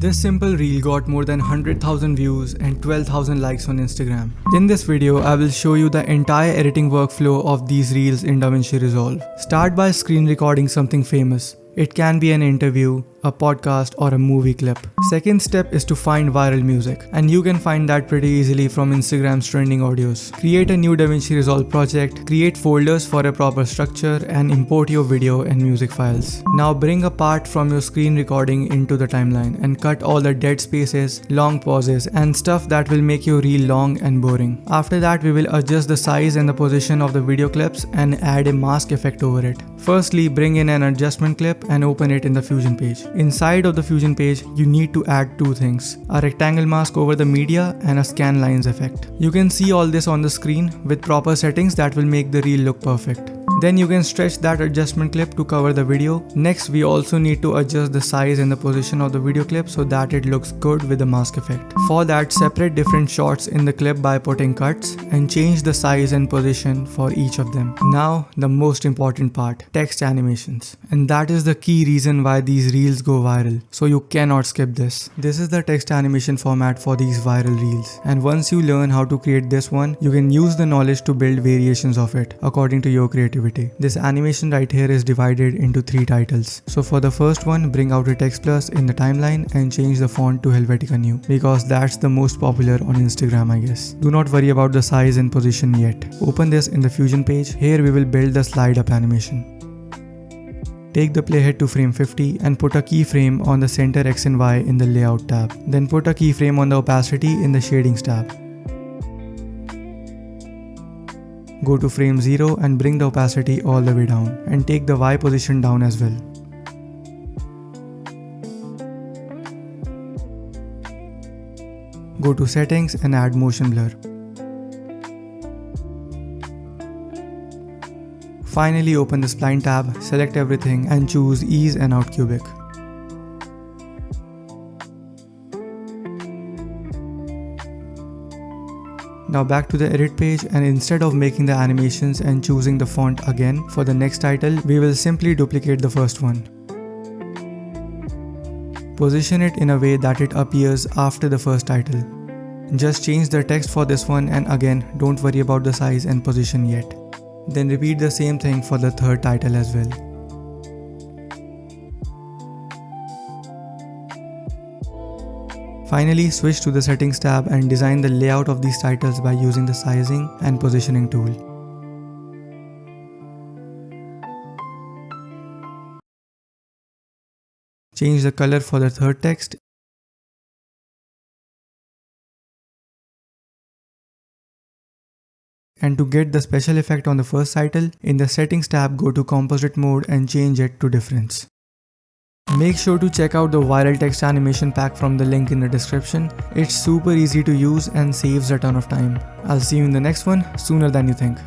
This simple reel got more than 100,000 views and 12,000 likes on Instagram. In this video, I will show you the entire editing workflow of these reels in DaVinci Resolve. Start by screen recording something famous. It can be an interview, a podcast, or a movie clip. Second step is to find viral music, and you can find that pretty easily from Instagram's trending audios. Create a new DaVinci Resolve project, create folders for a proper structure, and import your video and music files. Now bring a part from your screen recording into the timeline and cut all the dead spaces, long pauses, and stuff that will make your reel long and boring. After that, we will adjust the size and the position of the video clips and add a mask effect over it. Firstly, bring in an adjustment clip and open it in the Fusion page. Inside of the Fusion page, you need to add two things: a rectangle mask over the media and a scan lines effect. You can see all this on the screen with proper settings that will make the reel look perfect. Then you can stretch that adjustment clip to cover the video. Next, we also need to adjust the size and the position of the video clip so that it looks good with the mask effect. For that, separate different shots in the clip by putting cuts and change the size and position for each of them. Now, the most important part, text animations. And that is the key reason why these reels go viral. So you cannot skip this. This is the text animation format for these viral reels. And once you learn how to create this one, you can use the knowledge to build variations of it according to your creativity. This animation right here is divided into 3 titles. So for the first one, bring out a text plus in the timeline and change the font to Helvetica New, because that's the most popular on Instagram, I guess. Do not worry about the size and position yet. Open this in the Fusion page. Here we will build the slide up animation. Take the playhead to frame 50 and put a keyframe on the center X and Y in the layout tab. Then put a keyframe on the opacity in the shadings tab. Go to frame 0 and bring the opacity all the way down, and take the Y position down as well. Go to settings and add motion blur. Finally, open the spline tab, select everything and choose ease and out cubic. Now back to the edit page, and instead of making the animations and choosing the font again for the next title, we will simply duplicate the first one. Position it in a way that it appears after the first title. Just change the text for this one, and again, don't worry about the size and position yet. Then repeat the same thing for the third title as well. Finally, switch to the settings tab and design the layout of these titles by using the sizing and positioning tool. Change the color for the third text. And to get the special effect on the first title, in the settings tab, go to composite mode and change it to difference. Make sure to check out the viral text animation pack from the link in the description. It's super easy to use and saves a ton of time. I'll see you in the next one sooner than you think.